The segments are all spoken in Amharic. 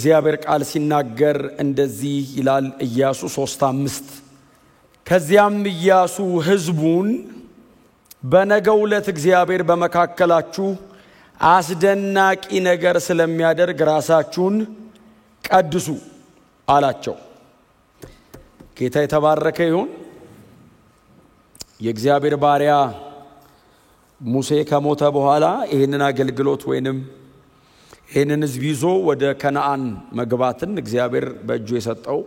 የእግዚአብሔር ቃል ሲናገር እንደዚህ ይላል ኢያሱ 3:5 ከዚያም ኢያሱ ሕዝቡን በነገው ዕለት እግዚአብሔር በመካከላችሁ አስደናቂ ነገር ስለሚያደርግ ራሳችሁን ቀድሱ አላቸው። ጌታ የተባረከ ይሁን። የእግዚአብሔር ባሪያ ሙሴ ከሞተ በኋላ ይሄንን አገልግሎት ወይንም ይሄንን ሕዝብ ይዞ ወደ ከነዓን መግባትን እግዚአብሔር በእጁ የሰጠው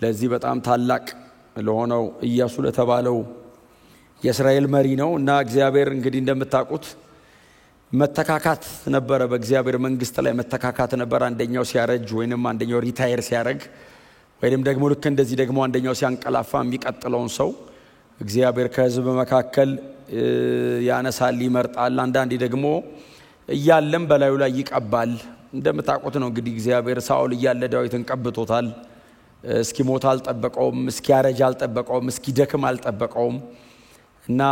ለዚህ በጣም ታላቅ ለሆነው ኢያሱ ለተባለው የእስራኤል መሪ ነው። እና እግዚአብሔር እንግዲህ እንደምታውቁት መተካካት ነበረ፣ በእግዚአብሔር መንግስት ላይ መተካካት ነበር። አንደኛው ሲያረጅ ወይንም አንደኛው ሪታየር ሲያረግ ወይንም ደግሞ ልክ እንደዚህ ደግሞ አንደኛው ሲያንቀላፋ የሚቀጥለውን ሰው እግዚአብሔር ከሕዝብ መካከል ያነሳል፣ ይመርጣል። አንዳንዴ ደግሞ እያለም በላዩ ላይ ይቀባል። እንደምታውቁት ነው እንግዲህ እግዚአብሔር ሳኦል እያለ ዳዊትን ቀብቶታል። እስኪሞት አልጠበቀውም፣ እስኪያረጅ አልጠበቀውም፣ እስኪደክም አልጠበቀውም። እና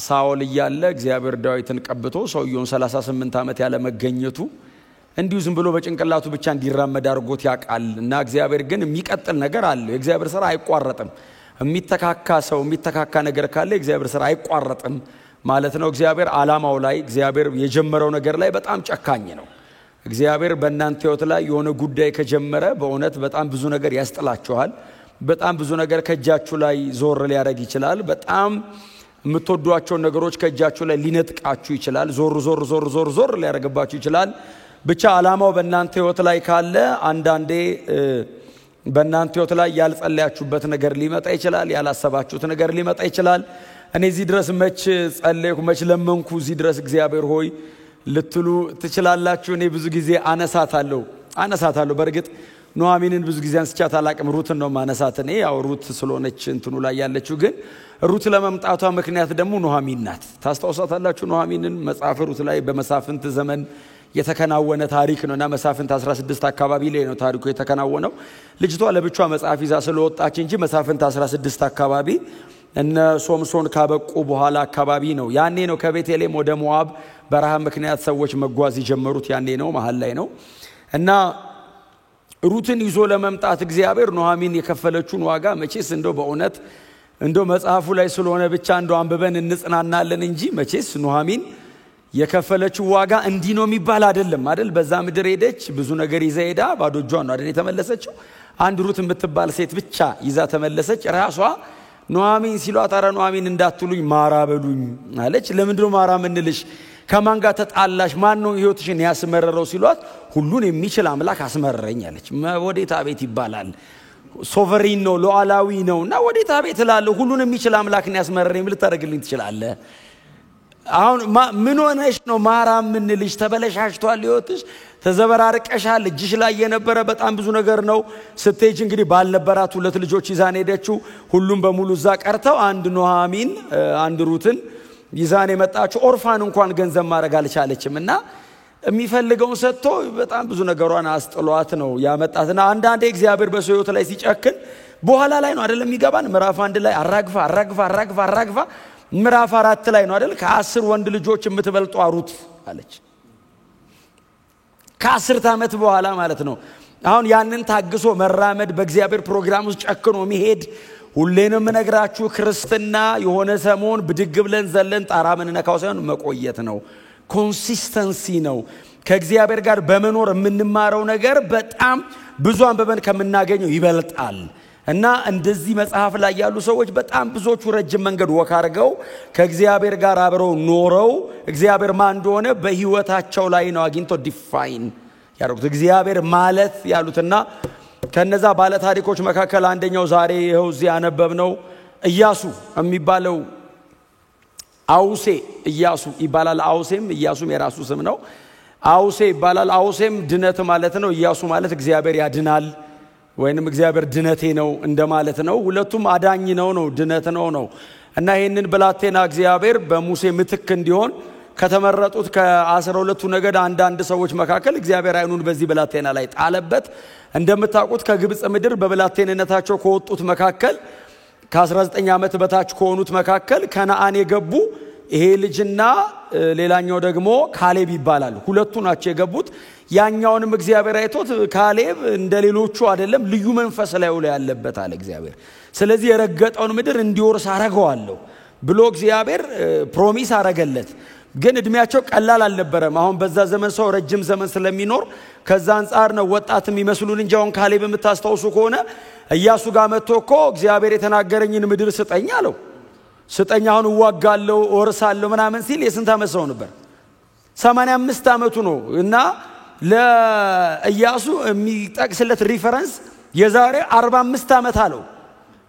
ሳኦል እያለ እግዚአብሔር ዳዊትን ቀብቶ ሰውየውን 38 ዓመት ያለ መገኘቱ እንዲሁ ዝም ብሎ በጭንቅላቱ ብቻ እንዲራመድ አድርጎት ያውቃል። እና እግዚአብሔር ግን የሚቀጥል ነገር አለው። የእግዚአብሔር ሥራ አይቋረጥም። የሚተካካ ሰው የሚተካካ ነገር ካለ የእግዚአብሔር ሥራ አይቋረጥም ማለት ነው። እግዚአብሔር ዓላማው ላይ እግዚአብሔር የጀመረው ነገር ላይ በጣም ጨካኝ ነው። እግዚአብሔር በእናንተ ሕይወት ላይ የሆነ ጉዳይ ከጀመረ በእውነት በጣም ብዙ ነገር ያስጥላችኋል። በጣም ብዙ ነገር ከእጃችሁ ላይ ዞር ሊያደርግ ይችላል። በጣም የምትወዷቸው ነገሮች ከእጃችሁ ላይ ሊነጥቃችሁ ይችላል። ዞር ሊያደርግባችሁ ይችላል። ብቻ ዓላማው በእናንተ ሕይወት ላይ ካለ አንዳንዴ በእናንተ ሕይወት ላይ ያልጸለያችሁበት ነገር ሊመጣ ይችላል። ያላሰባችሁት ነገር ሊመጣ ይችላል። እኔ እዚህ ድረስ መች ጸለይኩ መች ለመንኩ እዚህ ድረስ እግዚአብሔር ሆይ ልትሉ ትችላላችሁ። እኔ ብዙ ጊዜ አነሳታለሁ። በእርግጥ ኑሐሚንን ብዙ ጊዜ አንስቻት አላቅም። ሩትን ነው ማነሳት። እኔ ያው ሩት ስለሆነች እንትኑ ላይ ያለችው፣ ግን ሩት ለመምጣቷ ምክንያት ደግሞ ኑሐሚን ናት። ታስታውሳታላችሁ ኑሐሚንን መጽሐፍ ሩት ላይ በመሳፍንት ዘመን የተከናወነ ታሪክ ነውና መሳፍንት 16 አካባቢ ላይ ነው ታሪኩ የተከናወነው። ልጅቷ ለብቻ መጽሐፍ ይዛ ስለወጣች እንጂ መሳፍንት 16 አካባቢ እነ ሶምሶን ካበቁ በኋላ አካባቢ ነው። ያኔ ነው ከቤተልሔም ወደ ሞዓብ በረሃብ ምክንያት ሰዎች መጓዝ የጀመሩት። ያኔ ነው መሃል ላይ ነው። እና ሩትን ይዞ ለመምጣት እግዚአብሔር ኑሐሚን የከፈለችውን ዋጋ መቼስ እንደው በእውነት እንደው መጽሐፉ ላይ ስለሆነ ብቻ እንደው አንብበን እንጽናናለን እንጂ መቼስ ኑሐሚን የከፈለችው ዋጋ እንዲህ ነው የሚባል አይደለም አይደል? በዛ ምድር ሄደች፣ ብዙ ነገር ይዛ ሄዳ ባዶ እጇን ነው አይደል የተመለሰችው። አንድ ሩት የምትባል ሴት ብቻ ይዛ ተመለሰች። ራሷ ኑሐሚን ሲሏት አረ ኑሐሚን እንዳትሉኝ ማራ በሉኝ አለች። ለምንድነው ማራ ምንልሽ? ከማን ጋር ተጣላሽ? ማን ነው ህይወትሽን ያስመረረው ሲሏት ሁሉን የሚችል አምላክ አስመረረኝ አለች። ወዴት አቤት ይባላል? ሶቨሪን ነው ሉዓላዊ ነውና ወዴት አቤት እላለሁ? ሁሉን የሚችል አምላክ ነው ያስመረረኝ ብል ታደርግልኝ ትችላለህ? አሁን ምን ሆነሽ ነው ማራ ምንልሽ? ተበለሻሽቷል ህይወትሽ፣ ተዘበራርቀሻል። እጅሽ ላይ የነበረ በጣም ብዙ ነገር ነው። ስትሄጂ እንግዲህ ባልነበራት 2 ልጆች ይዛን ሄደችው። ሁሉም በሙሉ እዛ ቀርተው አንድ ኑሐሚን አንድ ሩትን ይዛን የመጣችው። ኦርፋን እንኳን ገንዘብ ማድረግ አልቻለችም። እና የሚፈልገውን ሰጥቶ በጣም ብዙ ነገሯን አስጥሏት ነው ያመጣትና አንዳንዴ እግዚአብሔር በሰው ህይወት ላይ ሲጨክን በኋላ ላይ ነው አይደለም የሚገባን። ምዕራፍ 1 ላይ አራግፋ ምዕራፍ 4 ላይ ነው አይደል ከ10 ወንድ ልጆች የምትበልጧ ሩት አለች። ከ10 ዓመት በኋላ ማለት ነው። አሁን ያንን ታግሶ መራመድ በእግዚአብሔር ፕሮግራም ውስጥ ጨክኖ መሄድ ሁሌንም ነግራችሁ ክርስትና የሆነ ሰሞን ብድግ ብለን ዘለን ጣራ ምንነካው ሳይሆን መቆየት ነው። ኮንሲስተንሲ ነው። ከእግዚአብሔር ጋር በመኖር የምንማረው ነገር በጣም ብዙ አንበበን ከምናገኘው ይበልጣል። እና እንደዚህ መጽሐፍ ላይ ያሉ ሰዎች በጣም ብዙዎቹ ረጅም መንገድ ወክ አድርገው ከእግዚአብሔር ጋር አብረው ኖረው እግዚአብሔር ማን እንደሆነ በህይወታቸው ላይ ነው አግኝቶ ዲፋይን ያደረጉት። እግዚአብሔር ማለት ያሉትና ከነዛ ባለ ታሪኮች መካከል አንደኛው ዛሬ ይኸው እዚህ ያነበብነው ኢያሱ የሚባለው አውሴ ኢያሱ ይባላል። አውሴም ኢያሱም የራሱ ስም ነው። አውሴ ይባላል። አውሴም ድነት ማለት ነው። ኢያሱ ማለት እግዚአብሔር ያድናል ወይንም እግዚአብሔር ድነቴ ነው እንደማለት ነው። ሁለቱም አዳኝ ነው ድነት ነው። እና ይሄንን ብላቴና እግዚአብሔር በሙሴ ምትክ እንዲሆን ከተመረጡት ከ12ቱ ነገድ አንዳንድ ሰዎች መካከል እግዚአብሔር አይኑን በዚህ ብላቴና ላይ ጣለበት። እንደምታውቁት ከግብጽ ምድር በብላቴንነታቸው ከወጡት መካከል ከ19 ዓመት በታች ከሆኑት መካከል ከነዓን የገቡ ይሄ ልጅና ሌላኛው ደግሞ ካሌብ ይባላሉ። ሁለቱ ናቸው የገቡት። ያኛውንም እግዚአብሔር አይቶት ካሌብ እንደሌሎቹ አይደለም ልዩ መንፈስ ላይ ያለበት አለ እግዚአብሔር። ስለዚህ የረገጠውን ምድር እንዲወርስ አረጋዋለሁ ብሎ እግዚአብሔር ፕሮሚስ አረገለት። ግን እድሜያቸው ቀላል አልነበረም። አሁን በዛ ዘመን ሰው ረጅም ዘመን ስለሚኖር ከዛ አንፃር ነው ወጣት የሚመስሉን እንጂ አሁን ካሌብ የምታስተውሱ ከሆነ ኢያሱ ጋር መጥቶ እኮ እግዚአብሔር የተናገረኝን ምድር ስጠኝ አለው። ስጠኝ አሁን እዋጋለሁ ወርሳለሁ ምናምን ሲል የስንት ዓመት ሰው ነበር? 85 ዓመቱ ነው። እና ለኢያሱ የሚጠቅስለት ሪፈረንስ የዛሬ 45 ዓመት አለው።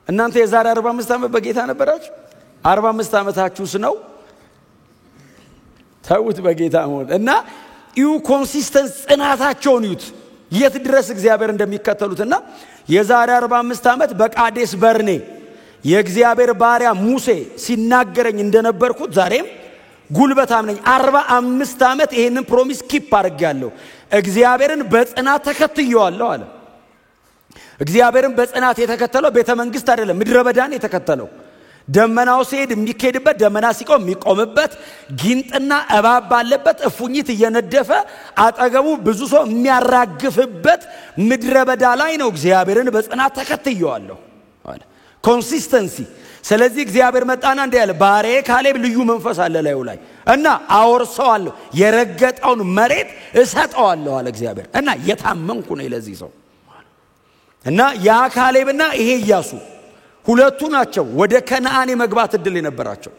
እናንተ የዛሬ 45 ዓመት በጌታ ነበራችሁ? 45 ዓመታችሁስ ነው? ታውት በጌታ ሞት እና ዩ ኮንሲስተንስ ጽናታቸውን ይዩት የት ድረስ እግዚአብሔር እንደሚከተሉትና የዛሬ 45 ዓመት በቃዴስ በርኔ የእግዚአብሔር ባሪያ ሙሴ ሲናገረኝ እንደነበርኩት ዛሬም ጉልበታም ነኝ። 45 ዓመት ይሄንን ፕሮሚስ ኪፕ አድርጌያለሁ። እግዚአብሔርን በጽናት ተከትየዋለሁ አለ። እግዚአብሔርን በጽናት የተከተለው ቤተ መንግስት አይደለም፣ ምድረ በዳን የተከተለው። ደመናው ሲሄድ የሚኬድበት፣ ደመና ሲቆም የሚቆምበት፣ ጊንጥና እባብ ባለበት እፉኝት እየነደፈ አጠገቡ ብዙ ሰው የሚያራግፍበት ምድረ በዳ ላይ ነው እግዚአብሔርን በጽናት ተከትየዋለሁ አለ። ኮንሲስተንሲ። ስለዚህ እግዚአብሔር መጣና እንዲህ ያለ ባሪያዬ ካሌብ ልዩ መንፈስ አለ ላዩ ላይ እና አወርሰዋለሁ፣ የረገጠውን መሬት እሰጠዋለሁ አለ እግዚአብሔር። እና የታመንኩ ነኝ ለዚህ ሰው እና ያ ካሌብና ይሄ ኢያሱ ሁለቱ ናቸው ወደ ከነዓን የመግባት እድል የነበራቸው።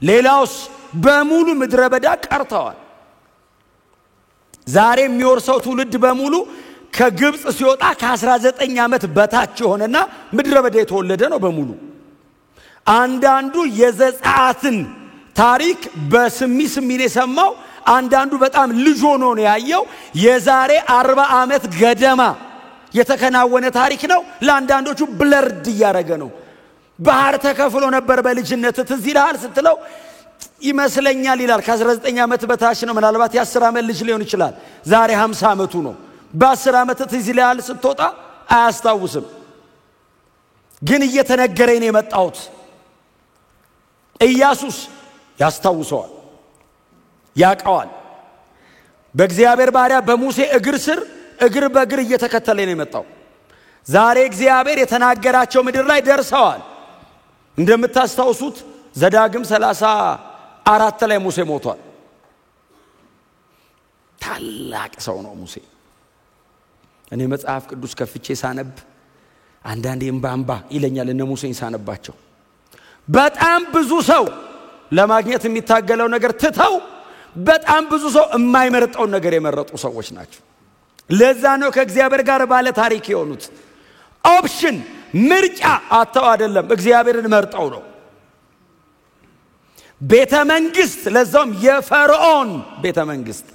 ሌላውስ በሙሉ ምድረ በዳ ቀርተዋል። ዛሬ የሚወርሰው ትውልድ በሙሉ ከግብጽ ሲወጣ ከ19 ዓመት በታች የሆነና ምድረ በዳ የተወለደ ነው በሙሉ። አንዳንዱ የዘጸአትን ታሪክ በስሚ የሰማው፣ አንዳንዱ በጣም ልጅ ሆኖ ነው ያየው። የዛሬ 40 ዓመት ገደማ የተከናወነ ታሪክ ነው። ለአንዳንዶቹ ብለርድ እያደረገ ነው። ባህር ተከፍሎ ነበር በልጅነት ትዝ ይልሃል ስትለው ይመስለኛል ይላል። ከ19 ዓመት በታች ነው፣ ምናልባት የ10 ዓመት ልጅ ሊሆን ይችላል። ዛሬ 50 ዓመቱ ነው። በ10 ዓመት ትዝ ይልሃል ስትወጣ አያስታውስም። ግን እየተነገረኝ ነው የመጣሁት። ኢያሱስ ያስታውሰዋል፣ ያውቀዋል። በእግዚአብሔር ባሪያ በሙሴ እግር ስር እግር በእግር እየተከተለ ነው የመጣው። ዛሬ እግዚአብሔር የተናገራቸው ምድር ላይ ደርሰዋል። እንደምታስታውሱት ዘዳግም 34 ላይ ሙሴ ሞቷል። ታላቅ ሰው ነው ሙሴ። እኔ መጽሐፍ ቅዱስ ከፍቼ ሳነብ አንዳንዴ እንባንባ ይለኛል እነ ሙሴን ሳነባቸው። በጣም ብዙ ሰው ለማግኘት የሚታገለው ነገር ትተው በጣም ብዙ ሰው የማይመርጠው ነገር የመረጡ ሰዎች ናቸው። ለዛ ነው ከእግዚአብሔር ጋር ባለ ታሪክ የሆኑት። ኦፕሽን ምርጫ አጥተው አይደለም፣ እግዚአብሔርን መርጠው ነው። ቤተ መንግስት፣ ለዛውም የፈርዖን ቤተ መንግስት፣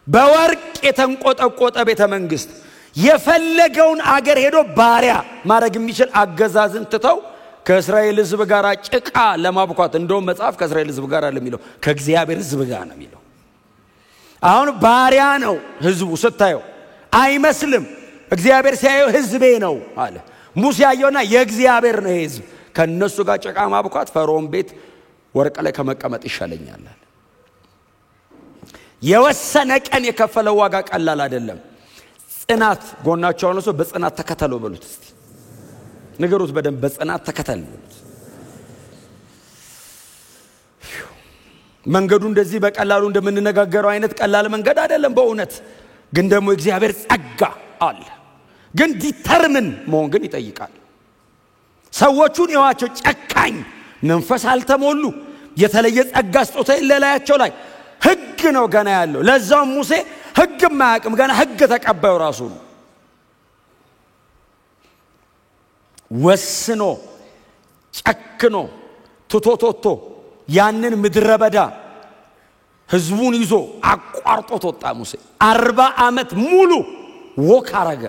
በወርቅ የተንቆጠቆጠ ቤተ መንግስት፣ የፈለገውን አገር ሄዶ ባሪያ ማድረግ የሚችል አገዛዝን ትተው ከእስራኤል ሕዝብ ጋር ጭቃ ለማብኳት፣ እንደውም መጽሐፍ ከእስራኤል ሕዝብ ጋር አይደለም ከእግዚአብሔር ሕዝብ ጋር ነው የሚለው። አሁን ባሪያ ነው ሕዝቡ ስታየው አይመስልም። እግዚአብሔር ሲያየው ሕዝቤ ነው አለ። ሙሴ ያየውና የእግዚአብሔር ነው ሕዝብ፣ ከነሱ ጋር ጭቃ ማብኳት ፈርዖን ቤት ወርቅ ላይ ከመቀመጥ ይሻለኛል አለ። የወሰነ ቀን የከፈለው ዋጋ ቀላል አይደለም። ጽናት። ጎናቸው ሆኖ ሰው በጽናት ተከተለው በሉት እስቲ ንገሩት በደንብ በጽናት ተከተል በሉት። መንገዱ እንደዚህ በቀላሉ እንደምንነጋገረው አይነት ቀላል መንገድ አይደለም በእውነት። ግን ደግሞ እግዚአብሔር ጸጋ አለ። ግን ዲተርሚን መሆን ግን ይጠይቃል። ሰዎቹን የዋቸው ጨካኝ መንፈስ አልተሞሉ፣ የተለየ ጸጋ ስጦታ የሌላቸው ላይ ሕግ ነው ገና ያለው። ለዛው ሙሴ ሕግ ማያውቅም፣ ገና ሕግ ተቀባዩ ራሱ ነው። ወስኖ ጨክኖ ትቶቶቶ ያንን ምድረ በዳ ሕዝቡን ይዞ አቋርጦት ወጣ ሙሴ። 40 ዓመት ሙሉ ወክ አረገ።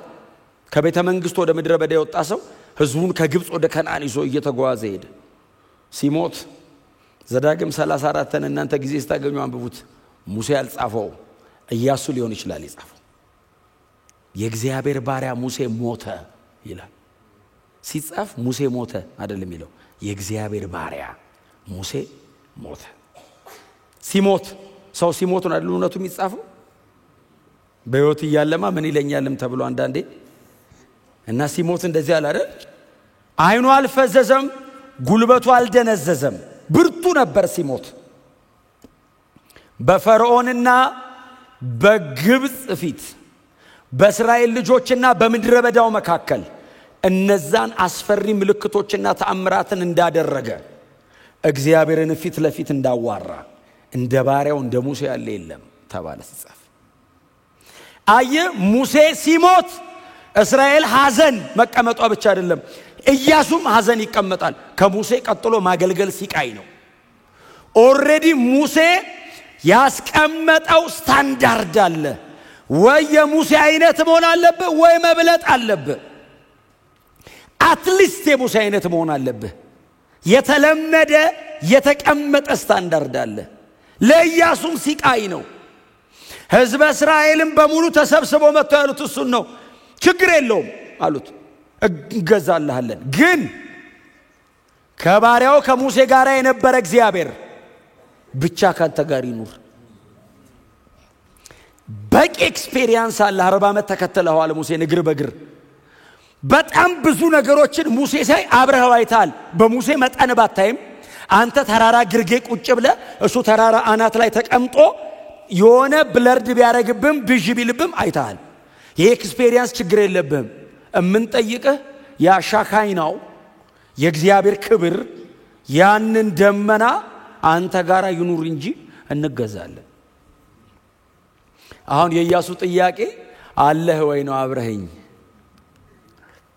ከቤተ መንግስት ወደ ምድረ በዳ የወጣ ሰው ሕዝቡን ከግብጽ ወደ ከነዓን ይዞ እየተጓዘ ሄደ። ሲሞት ዘዳግም 34ን እናንተ ጊዜ ስታገኙ አንብቡት። ሙሴ ያልጻፈው ኢያሱ ሊሆን ይችላል የጻፈው። የእግዚአብሔር ባሪያ ሙሴ ሞተ ይላል። ሲጻፍ ሙሴ ሞተ አይደለም የሚለው፣ የእግዚአብሔር ባሪያ ሙሴ ሞተ። ሲሞት ሰው ሲሞት ነው አይደል እውነቱ የሚጻፈው በህይወት እያለማ ምን ይለኛልም ተብሎ አንዳንዴ እና ሲሞት እንደዚህ አለ አይደል አይኑ አልፈዘዘም ጉልበቱ አልደነዘዘም ብርቱ ነበር ሲሞት በፈርዖንና በግብጽ ፊት በእስራኤል ልጆችና በምድረ በዳው መካከል እነዛን አስፈሪ ምልክቶችና ተአምራትን እንዳደረገ እግዚአብሔርን ፊት ለፊት እንዳዋራ እንደ ባሪያው እንደ ሙሴ ያለ የለም ተባለ ሲጻፍ አየ ሙሴ ሲሞት እስራኤል ሐዘን መቀመጧ ብቻ አይደለም ኢያሱም ሐዘን ይቀመጣል ከሙሴ ቀጥሎ ማገልገል ሲቃይ ነው ኦሬዲ ሙሴ ያስቀመጠው ስታንዳርድ አለ ወይ የሙሴ አይነት መሆን አለበት ወይ መብለጥ አለበት አትሊስት የሙሴ አይነት መሆን አለበት የተለመደ የተቀመጠ ስታንዳርድ አለ ለኢያሱም ሲቃይ ነው ሕዝበ እስራኤልም በሙሉ ተሰብስበው መጥተው ያሉት እሱን ነው ችግር የለውም አሉት እንገዛልሃለን ግን ከባሪያው ከሙሴ ጋር የነበረ እግዚአብሔር ብቻ ካንተ ጋር ይኑር በቂ ኤክስፒሪየንስ አለ 40 ዓመት ተከተለው ሙሴ እግር በእግር በጣም ብዙ ነገሮችን ሙሴ ሳይ አብረው አይታል በሙሴ መጠን ባታይም አንተ ተራራ ግርጌ ቁጭ ብለ እሱ ተራራ አናት ላይ ተቀምጦ የሆነ ብለርድ ቢያረግብም ብዥ ቢልብም አይታል የኤክስፒሪየንስ ችግር የለብህም እምንጠይቅህ ያሻካይ ነው የእግዚአብሔር ክብር ያንን ደመና አንተ ጋር ይኑር እንጂ እንገዛለን አሁን የኢያሱ ጥያቄ አለህ ወይ ነው አብረኸኝ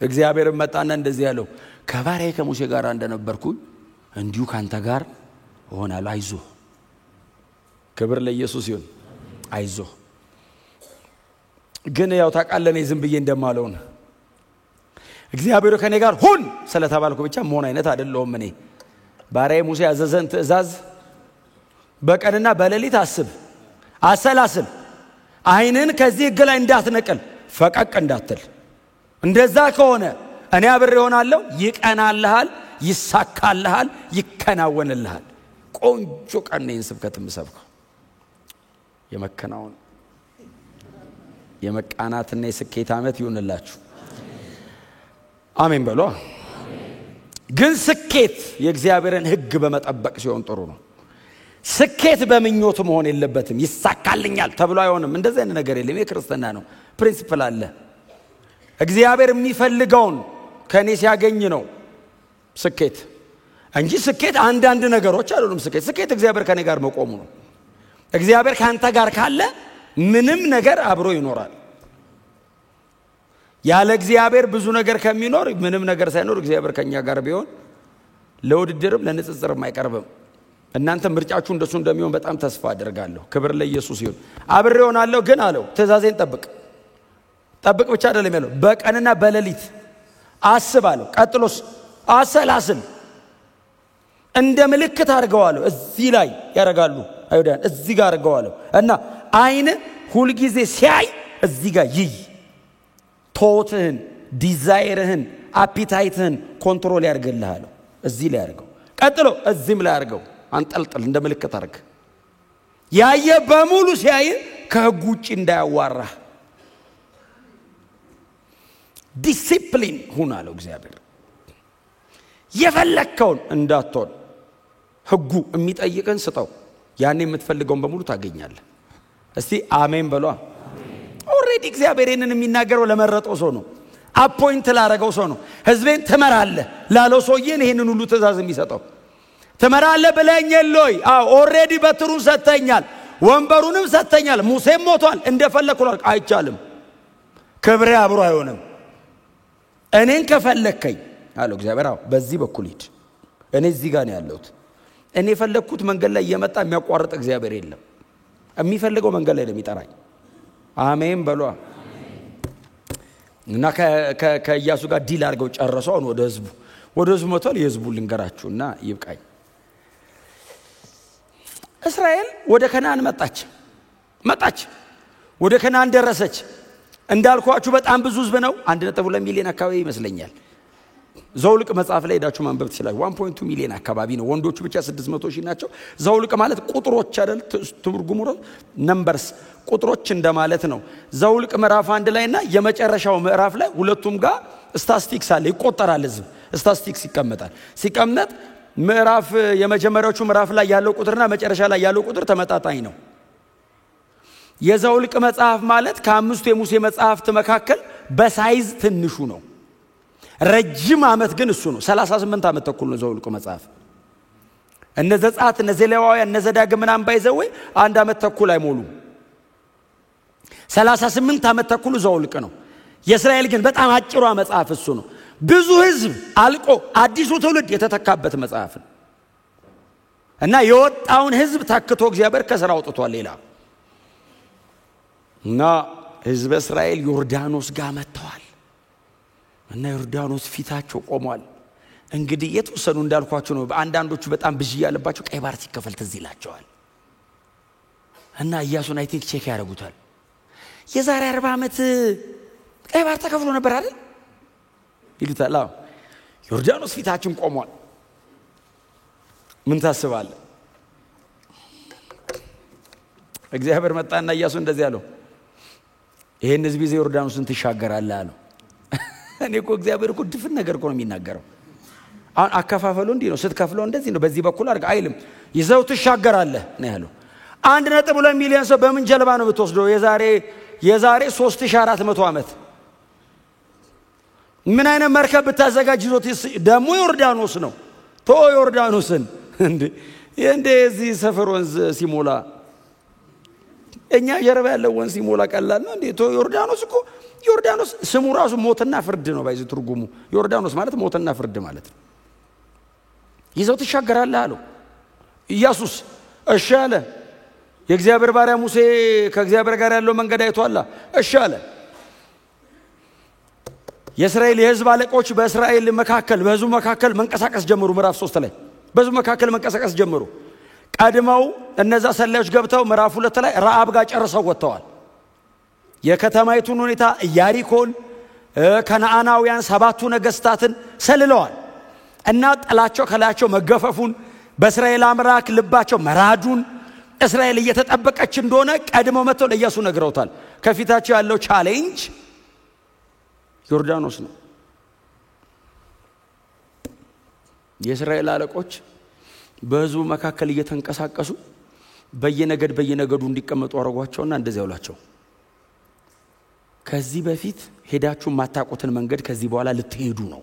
እግዚአብሔር መጣና እንደዚህ ያለው ከባሪያዬ ከሙሴ ጋር እንደነበርኩኝ እንዲሁ ካንተ ጋር ሆናለሁ አይዞህ ክብር ለኢየሱስ ይሁን አይዞህ ግን ያው ታቃለኔ ዝም ብዬ እንደማለው ነው እግዚአብሔር ከኔ ጋር ሁን ስለተባልኩ ብቻ መሆን አይነት አይደለም እኔ ባሪያዬ ሙሴ ያዘዘን ትእዛዝ በቀንና በሌሊት አስብ አሰላስል አይንን ከዚህ ሕግ ላይ እንዳትነቅል ፈቀቅ እንዳትል እንደዛ ከሆነ እኔ አብሬ ሆናለሁ ይቀናልሃል ይሳካልሃል ይከናወንልሃል ቆንጆ ቀነኝ ስብከት መስበከው የመከናውን የመቃናትና የስኬት ዓመት ይሁንላችሁ አሜን በሉ ግን ስኬት የእግዚአብሔርን ሕግ በመጠበቅ ሲሆን ጥሩ ነው ስኬት በመኞት መሆን የለበትም ይሳካልኛል ተብሎ አይሆንም እንደዚህ አይነት ነገር የለም የክርስቲያና ነው ፕሪንሲፕል አለ እግዚአብሔር የሚፈልገውን ከኔ ሲያገኝ ነው ስኬት እንጂ ስኬት አንዳንድ ነገሮች አይደሉም ስኬት እግዚአብሔር ከኔ ጋር መቆሙ ነው እግዚአብሔር ካንተ ጋር ካለ ምንም ነገር አብሮ ይኖራል ያለ እግዚአብሔር ብዙ ነገር ከሚኖር ምንም ነገር ሳይኖር እግዚአብሔር ከኛ ጋር ቢሆን ለውድድርም ለንጽጽርም አይቀርብም እናንተ ምርጫችሁ እንደሱ እንደሚሆን በጣም ተስፋ አደርጋለሁ ክብር ለኢየሱስ ይሁን አብሬ ሆናለሁ ግን አለው ትእዛዜን ጠብቅ ብቻ አይደለም ያለው በቀንና በሌሊት አስባለሁ ቀጥሎስ አሰላስል እንደ ምልክት አድርገዋለሁ እዚህ ላይ ያረጋሉ አይሁዳን እዚህ ጋር አድርገዋለሁ እና አይን ሁሉ ጊዜ ሲያይ እዚህ ጋር ይይ ቶትህን ዲዛይርህን አፒታይትህን ኮንትሮል ያርግልሃል እዚህ ላይ ያርገው ቀጥሎ እዚህም ላይ ያርገው አንጠልጥል እንደ ምልክት አድርግ ያየ በሙሉ ሲያይ ከሕግ ውጪ እንዳያዋራ ዲሲፕሊን ሁን አለው እግዚአብሔር የፈለከውን እንዳትሆን ሕጉ የሚጠይቀን ስጠው ያኔ የምትፈልገውን በሙሉ ታገኛለህ እስቲ አሜን በሏ ኦሬዲ እግዚአብሔርን የሚናገረው ለመረጠው ሰው ነው አፖይንት ላረገው ሰው ነው ሕዝቤን ትመራለህ ላለው ሰውዬን ይሄንን ሁሉ ትእዛዝ የሚሰጠው ትመራለህ ብለኛልኝ ኦሬዲ በትሩን ሰተኛል ወንበሩንም ሰተኛል ሙሴም ሞቷል እንደፈለኩ አይቻልም ክብሬ አብሮ አይሆንም እኔን ከፈለከኝ አለው እግዚአብሔር በዚህ በኩል ሂድ እኔ እዚህ ጋር ነው ያለሁት እኔ ፈለኩት መንገድ ላይ እየመጣ የሚያቋርጥ እግዚአብሔር የለም የሚፈልገው መንገድ ላይ ነው የሚጠራኝ አሜን በሏ እና ከኢያሱ ጋር ዲል አድርገው ጨረሰው ወደ ህዝቡ መጥቷል የህዝቡ ልንገራችሁና ይብቃኝ እስራኤል ወደ ከነዓን መጣች ወደ ከነዓን ደረሰች እንዳልኳችሁ በጣም ብዙ ህዝብ ነው 1.2 ሚሊዮን አካባቢ ይመስለኛል ዘውልቅ መጽሐፍ ላይ ሄዳችሁ ማንበብ ትችላላችሁ። 1.2 ሚሊዮን አካባቢ ነው። ወንዶቹ ብቻ 600,000 ናቸው። ዘውልቅ ማለት ቁጥሮች አይደል? ትርጉሙ ነምበርስ ቁጥሮች እንደማለት ነው። ዘውልቅ ምዕራፍ 1 ላይና የመጨረሻው ምዕራፍ ላይ ሁለቱም ጋር ስታቲስቲክስ አለ፣ ይቆጠራል። ህዝብ ስታቲስቲክስ ይቀመጣል። ሲቀመጥ ምዕራፍ የመጀመሪያዎቹ ምዕራፍ ላይ ያለው ቁጥርና መጨረሻ ላይ ያለው ቁጥር ተመጣጣኝ ነው። የዘውልቅ መጽሐፍ ማለት ከአምስቱ የሙሴ መጽሐፍት መካከል በሳይዝ ትንሹ ነው። ረጅም ዓመት ግን እሱ ነው። 38 ዓመት ተኩል ነው ዘውልቅ መጽሐፍ። እነ ዘጸአት እነ ዘሌዋውያን እነ ዘዳግም ምናምን ባይዘው 1 ዓመት ተኩል አይሞሉም። 38 ዓመት ተኩል ዘውልቅ ነው። የእስራኤል ግን በጣም አጭሯ መጽሐፍ እሱ ነው። ብዙ ህዝብ አልቆ አዲሱ ትውልድ የተተካበት መጽሐፍ ነው እና የወጣውን ህዝብ ተክቶ እግዚአብሔር ከሥራ አውጥቷል። ሌላ እና ህዝብ እስራኤል ዮርዳኖስ ጋር መጥተዋል እና ዮርዳኖስ ፊታቸው ቆሟል። እንግዲህ የተወሰኑ እንዳልኳችሁ ነው። አንዳንዶቹ በጣም ብዥ ያለባቸው ቀይ ባህር ሲከፈል ትዝ ይላቸዋል እና ኢያሱን አይ ቲንክ ቼክ ያደርጉታል። የዛሬ 40 ዓመት ቀይ ባህር ተከፍሎ ነበር አይደል ይሉታል። አዎ ዮርዳኖስ ፊታችን ቆሟል። ምን ታስባለህ? እግዚአብሔር መጣና ኢያሱ እንደዚህ አለው፣ ይሄን ህዝብ ይዘህ ዮርዳኖስን ትሻገራለህ አለው። እኔ እኮ እግዚአብሔር እኮ ድፍን ነገር እኮ ነው የሚናገረው። አሁን አከፋፈሉ እንዲህ ነው፣ ስትከፍለው እንደዚህ ነው፣ በዚህ በኩል አድርግ አይልም። ይዘው ትሻገራለህ ነው ያለው። 1.2 ሚሊዮን ሰው በምን ጀልባ ነው የምትወስደው? የዛሬ 3400 ዓመት ምን አይነት መርከብ ብታዘጋጅ ይዞት ደሞ ዮርዳኖስ ነው። ዮርዳኖስን እንደ እዚህ ሰፈር ወንዝ ሲሞላ እኛ ጀርባ ያለው ወንዝ ሲሞላ ቀላል ነው እንዴ? ዮርዳኖስ እኮ ዮርዳኖስ ስሙ ራሱ ሞትና ፍርድ ነው። ባይዚ ትርጉሙ ዮርዳኖስ ማለት ሞትና ፍርድ ማለት ነው። ይዘው ትሻገራለህ አለው። ኢያሱስ እሺ አለ። የእግዚአብሔር ባሪያ ሙሴ ከእግዚአብሔር ጋር ያለው መንገድ አይቷል። እሺ አለ። የእስራኤል የህዝብ አለቆች በእስራኤል መካከል በህዝቡ መካከል መንቀሳቀስ ጀመሩ። ምዕራፍ 3 ላይ በህዝቡ መካከል መንቀሳቀስ ጀመሩ። ቀድመው እነዛ ሰላዮች ገብተው ምዕራፍ 2 ላይ ረዓብ ጋር ጨርሰው ወጥተዋል። የከተማይቱን ሁኔታ ኢያሪኮን ከነዓናውያን 7ቱ ነገስታትን ሰልለዋል እና ጥላቸው ከላያቸው መገፈፉን በእስራኤል አምላክ ልባቸው መራዱን እስራኤል እየተጠበቀች እንደሆነ ቀድመው መጥተው ለኢያሱ ነግረውታል። ከፊታቸው ያለው ቻሌንጅ ዮርዳኖስ ነው። የእስራኤል አለቆች በህዝቡ መካከል እየተንቀሳቀሱ በየነገዱ እንዲቀመጡ አረጓቸውና እንደዚህ ያውላቸው፣ ከዚህ በፊት ሄዳችሁ ማታቆትን መንገድ ከዚህ በኋላ ልትሄዱ ነው።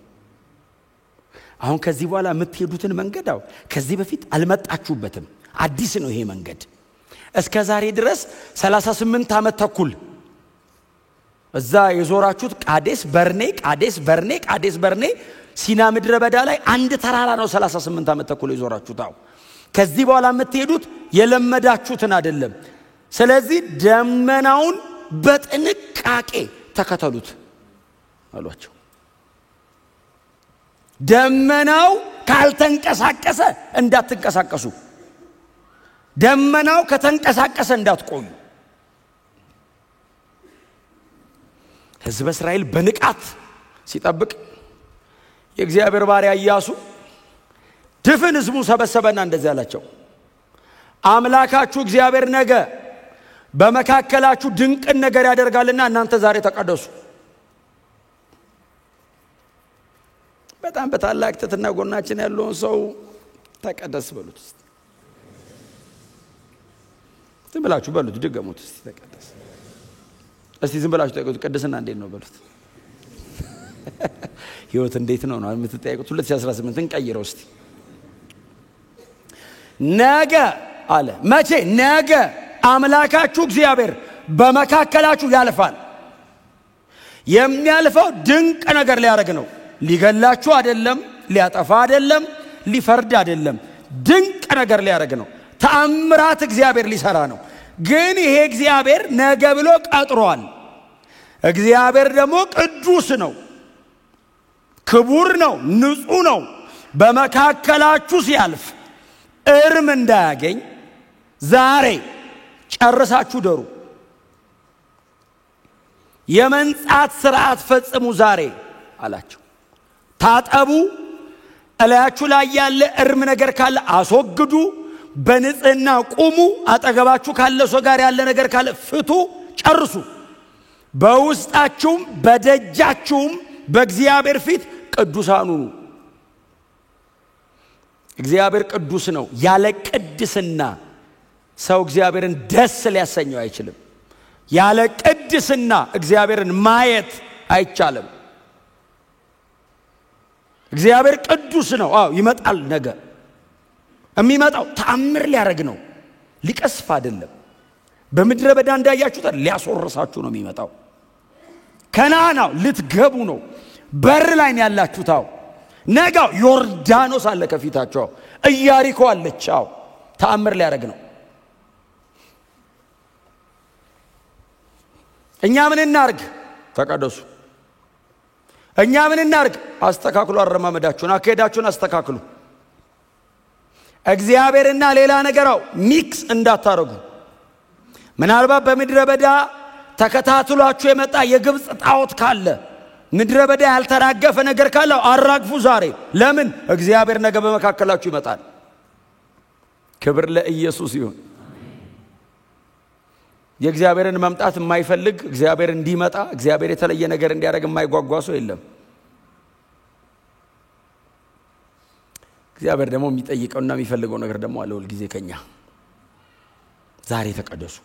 አሁን ከዚህ በኋላ የምትሄዱትን መንገድ ከዚህ በፊት አልመጣችሁበትም። አዲስ ነው ይሄ መንገድ። እስከ ዛሬ ድረስ 38 ዓመት ተኩል እዛ የዞራችሁት ቃዴስ በርኔ ሲና ምድረ በዳ ላይ አንድ ተራራ ነው። 38 ዓመት ተኩል የዞራችሁት። ከዚህ በኋላ የምትሄዱት የለመዳችሁትን አይደለም። ስለዚህ ደመናውን በጥንቃቄ ተከተሉት አሏቸው። ደመናው ካልተንቀሳቀሰ እንዳትንቀሳቀሱ፣ ደመናው ከተንቀሳቀሰ እንዳትቆዩ። ህዝብ እስራኤል በንቃት ሲጠብቅ የእግዚአብሔር ባሪያ ኢያሱ ድፍን ህዝቡ ሰበሰበና እንደዚህ አላቸው፣ አምላካችሁ እግዚአብሔር ነገ በመካከላችሁ ድንቅን ነገር ያደርጋልና እናንተ ዛሬ ተቀደሱ። በጣም በታላቅ ትሕትና ጎናችን ያለውን ሰው ተቀደስ በሉት። ዝም ብላችሁ በሉት፣ ድገሙት እስቲ። ተቀደስ እስቲ ዝም ብላችሁ ጠይቁት፣ ቅድስና እንዴት ነው በሉት። ህይወት እንዴት ነው ነው የምትጠይቁት? 2018 እንቀይረው እስቲ። ነገ አለ። መቼ? ነገ አምላካችሁ እግዚአብሔር በመካከላችሁ ያልፋል። የሚያልፈው ድንቅ ነገር ሊያደርግ ነው። ሊገላችሁ አይደለም፣ ሊያጠፋ አይደለም፣ ሊፈርድ አይደለም። ድንቅ ነገር ሊያደርግ ነው። ተአምራት እግዚአብሔር ሊሰራ ነው። ግን ይሄ እግዚአብሔር ነገ ብሎ ቀጥሯል። እግዚአብሔር ደግሞ ቅዱስ ነው፣ ክቡር ነው፣ ንጹህ ነው። በመካከላችሁ ሲያልፍ እርም እንዳያገኝ ዛሬ ጨርሳችሁ ደሩ። የመንጻት ሥርዓት ፈጽሙ ዛሬ አላቸው። ታጠቡ፣ እላያችሁ ላይ ያለ እርም ነገር ካለ አስወግዱ፣ በንጽህና ቁሙ፣ አጠገባችሁ ካለ ሰው ጋር ያለ ነገር ካለ ፍቱ፣ ጨርሱ። በውስጣችሁም በደጃችሁም በእግዚአብሔር ፊት ቅዱሳን ሁኑ። እግዚአብሔር ቅዱስ ነው። ያለ ቅድስና ሰው እግዚአብሔርን ደስ ሊያሰኘው አይችልም። ያለ ቅድስና እግዚአብሔርን ማየት አይቻልም። እግዚአብሔር ቅዱስ ነው። ይመጣል። ነገ የሚመጣው ተአምር ሊያረግ ነው፣ ሊቀስፍ አይደለም። በምድረ በዳ እንዳያችሁት ሊያስወርሳችሁ ነው የሚመጣው። ከነዓናው ልትገቡ ነው። በር ላይ ያላችሁት ነጋው ዮርዳኖስ አለ ከፊታቸው፣ ኢያሪኮ አለች። ተአምር ሊያረግ ነው። እኛ ምን እናርግ? ተቀደሱ። እኛ ምን እናርግ? አስተካክሉ። አረማመዳችሁን፣ አካሄዳችሁን አስተካክሉ። እግዚአብሔርና ሌላ ነገር ሚክስ እንዳታረጉ። ምናልባት በምድረ በዳ ተከታትሏችሁ የመጣ የግብጽ ጣዖት ካለ፣ ምድረ በዳ ያልተራገፈ ነገር ካለ አራግፉ ዛሬ። ለምን? እግዚአብሔር ነገ በመካከላችሁ ይመጣል። ክብር ለኢየሱስ ይሁን። የእግዚአብሔርን መምጣት የማይፈልግ እግዚአብሔር እንዲመጣ እግዚአብሔር የተለየ ነገር እንዲያደርግ የማይጓጓ ሰው የለም። እግዚአብሔር ደግሞ የሚጠይቀውና የሚፈልገው ነገር ደግሞ አለ ሁል ጊዜ ከኛ። ዛሬ ተቀደሱ፣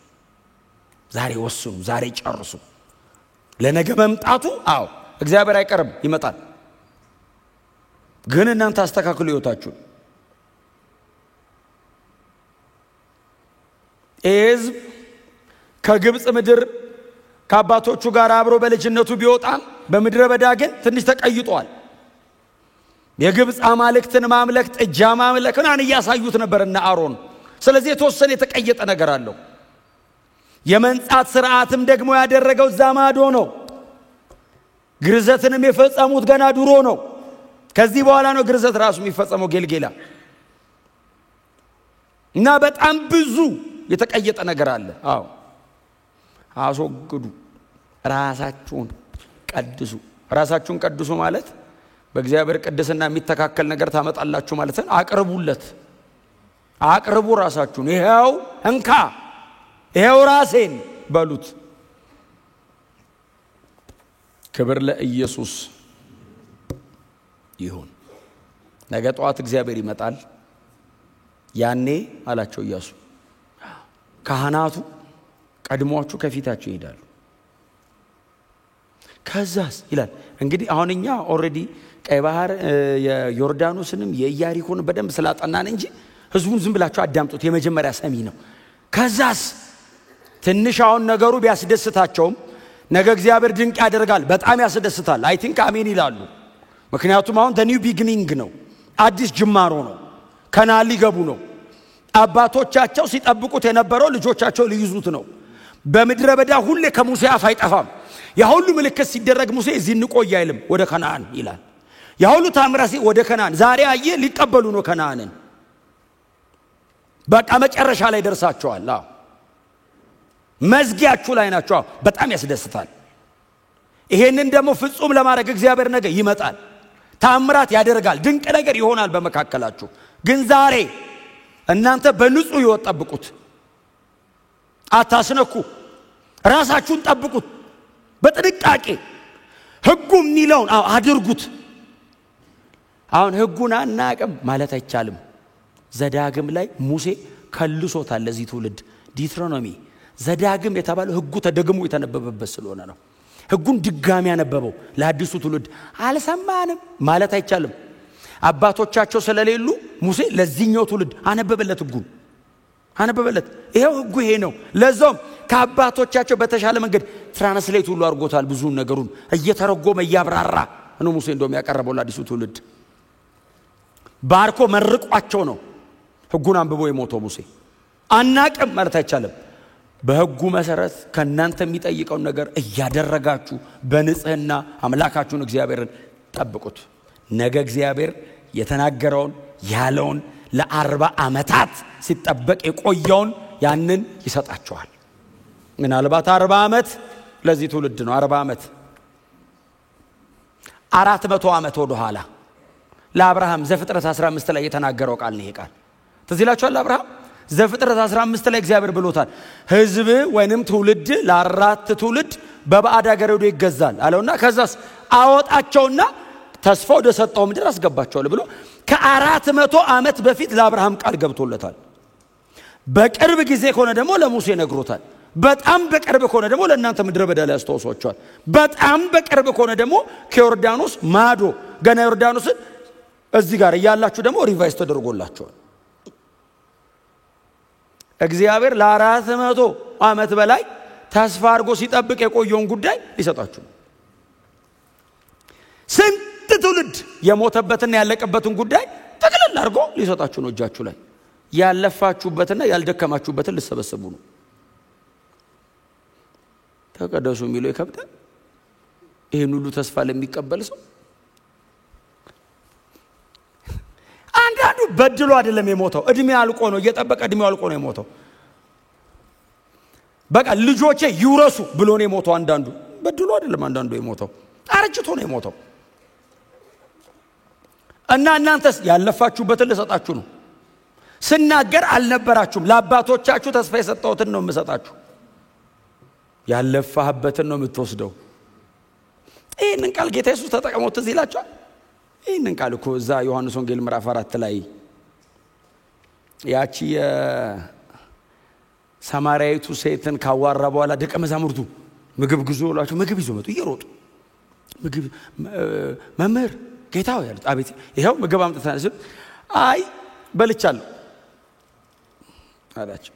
ዛሬ ወስኑ፣ ዛሬ ጨርሱ። ለነገ መምጣቱ እግዚአብሔር አይቀርም፣ ይመጣል። ግን እናንተ አስተካክሉ ህይወታችሁን። ሕዝብ ከግብጽ ምድር ከአባቶቹ ጋር አብሮ በልጅነቱ ቢወጣም በምድረ በዳ ግን ትንሽ ተቀይጧል። የግብጽ አማልክትን ማምለክ፣ ጥጃ ማምለክን እያሳዩት ነበርና አሮን። ስለዚህ የተወሰነ የተቀየጠ ነገር አለው። የመንጻት ሥርዓትም ደግሞ ያደረገው ዛማዶ ነው። ግርዘትንም የፈጸሙት ገና ድሮ ነው። ከዚህ በኋላ ነው ግርዘት ራሱ የሚፈጸመው ጌልጌላ። እና በጣም ብዙ የተቀየጠ ነገር አለ። አስወግዱ፣ ራሳችሁን ቀድሱ። ራሳችሁን ቀድሱ ማለት በእግዚአብሔር ቅድስና የሚተካከል ነገር ታመጣላችሁ ማለት ነው። አቅርቡለት፣ አቅርቡ ራሳችሁን። ይሄው እንካ፣ ይሄው ራሴን በሉት። ክብር ለኢየሱስ ይሁን። ነገ ጠዋት እግዚአብሔር ይመጣል። ያኔ አላቸው ኢያሱ፣ ካህናቱ ቀድሞአችሁ ከፊታችሁ ይሄዳሉ። ከዛስ ይላል እንግዲህ አሁንኛ ኦሬዲ ቀይ ባህር የዮርዳኖስንም የኢያሪኮን በደንብ ስላጠናን እንጂ ህዝቡን ዝም ብላችሁ አዳምጡት። የመጀመሪያ ሰሚ ነው። ከዛስ ትንሽ አሁን ነገሩ ቢያስደስታቸውም ነገ እግዚአብሔር ድንቅ ያደርጋል፣ በጣም ያስደስታል። አይ ቲንክ አሜን ይላሉ። ምክንያቱም አሁን the new beginning ነው፣ አዲስ ጅማሮ ነው። ከነዓን ሊገቡ ነው። አባቶቻቸው ሲጠብቁት የነበረው ልጆቻቸው ሊይዙት ነው። በምድረ በዳ ሁሌ ከሙሴ አፍ አይጠፋም። ያ ሁሉ ምልክት ሲደረግ ሙሴ እዚህ እንቆይ አይልም፣ ወደ ከነዓን ይላል። ያ ሁሉ ታምራት ወደ ከነዓን። ዛሬ ሊቀበሉ ነው ከነዓንን። በቃ መጨረሻ ላይ ደርሳቸዋል። መዝጊያችሁ ላይ ናቸው። በጣም ያስደስታል። ይሄንን ደግሞ ፍጹም ለማድረግ እግዚአብሔር ነገ ይመጣል፣ ታምራት ያደርጋል፣ ድንቅ ነገር ይሆናል በመካከላችሁ። ግን ዛሬ እናንተ በንጹህ ሕይወት ጠብቁት። አታስነኩ፣ ራሳችሁን ጠብቁት በጥንቃቄ። ሕጉ የሚለውን አድርጉት። አሁን ሕጉን አናቅም ማለት አይቻልም። ዘዳግም ላይ ሙሴ ከልሶታል ለዚህ ትውልድ። ዲትሮኖሚ ዘዳግም የተባለው ሕጉ ተደግሞ የተነበበበት ስለሆነ ነው። ሕጉን ድጋሚ ያነበበው ለአዲሱ ትውልድ። አልሰማንም ማለት አይቻልም። አባቶቻቸው ስለሌሉ ሙሴ ለዚህኛው ትውልድ አነበበለት፣ ሕጉን አነበበለት። ይሄው ሕጉ ይሄ ነው። ለዛውም ከአባቶቻቸው በተሻለ መንገድ ትራንስሌት ሁሉ አድርጎታል። ብዙ ነገሩን እየተረጎመ እያብራራ ነው ሙሴ እንደውም ያቀረበው ለአዲሱ ትውልድ። ባርኮ መርቋቸው ነው ሕጉን አንብቦ የሞተው ሙሴ። አናቅም ማለት አይቻልም። በሕጉ መሰረት ከናንተ የሚጠይቀውን ነገር እያደረጋችሁ በንጽህና አምላካችሁን እግዚአብሔርን ጠብቁት። ነገ እግዚአብሔር የተናገረውን ያለውን ለ40 ዓመታት ሲጠበቅ የቆየውን ያንን ይሰጣቸዋል። ምናልባት 40 ዓመት ለዚህ ትውልድ ነው። 40 ዓመት 400 ዓመት ወደ ኋላ ለአብርሃም ዘፍጥረት 15 ላይ የተናገረው ቃል ነው። ይሄ ቃል ትዝ ይላችኋል። አብርሃም ዘፍጥረት 15 ላይ እግዚአብሔር ብሎታል፣ ህዝብ ወይንም ትውልድ ለአራት ትውልድ በባዕድ ሀገር ሄዶ ይገዛል አለውና ከዛስ አወጣቸውና ተስፋ ወደ ሰጠው ምድር አስገባቸዋል ብሎ ከ400 ዓመት በፊት ለአብርሃም ቃል ገብቶለታል። በቅርብ ጊዜ ከሆነ ደግሞ ለሙሴ ነግሮታል። በጣም በቅርብ ከሆነ ደግሞ ለእናንተ ምድረ በዳ ላይ አስተዋውሷቸዋል። በጣም በቅርብ ከሆነ ደግሞ ከዮርዳኖስ ማዶ ገና ዮርዳኖስን እዚህ ጋር እያላችሁ ደግሞ ሪቫይዝ ተደርጎላችኋል። እግዚአብሔር ለ400 ዓመት በላይ ተስፋ አድርጎ ሲጠብቅ የቆየውን ጉዳይ ሊሰጣችሁ ነው። ስንት ትውልድ የሞተበትና ያለቀበትን ጉዳይ ጠቅልል አድርጎ ሊሰጣችሁ ነው። እጃችሁ ላይ ያለፋችሁበትና ያልደከማችሁበትን ልትሰበስቡ ነው። ተቀደሱ የሚለው ይከብዳል። ይሄን ሁሉ ተስፋ ለሚቀበል ሰው አንዳንዱ በድሎ አይደለም የሞተው፣ እድሜ አልቆ ነው እየጠበቀ እድሜው አልቆ ነው የሞተው። በቃ ልጆቼ ይውረሱ ብሎ ነው የሞተው። አንዳንዱ በድሎ አይደለም፣ አንዳንዱ የሞተው አርጅቶ ነው የሞተው። እና እናንተስ ያለፋችሁበትን ልሰጣችሁ ነው። ስናገር አልነበራችሁም። ለአባቶቻችሁ ተስፋ የሰጠሁትን ነው የምሰጣችሁ። ያለፋህበትን ነው የምትወስደው። ይህንን ቃል ጌታ ኢየሱስ ተጠቅሞት እዚህ ይላችኋል። ይህንን ቃል እኮ እዛ ዮሐንስ ወንጌል ምዕራፍ 4 ላይ ያቺ የሰማርያዊቱ ሴትን ካዋራ በኋላ ደቀ መዛሙርቱ ምግብ ግዙ ብሏቸው ምግብ ይዞ መጡ እየሮጡ። ምግብ መምህር ጌታው ያሉት አቤት ይሄው ምግብ አምጥተናል ሲሉ አይ በልቻለሁ አላቸው።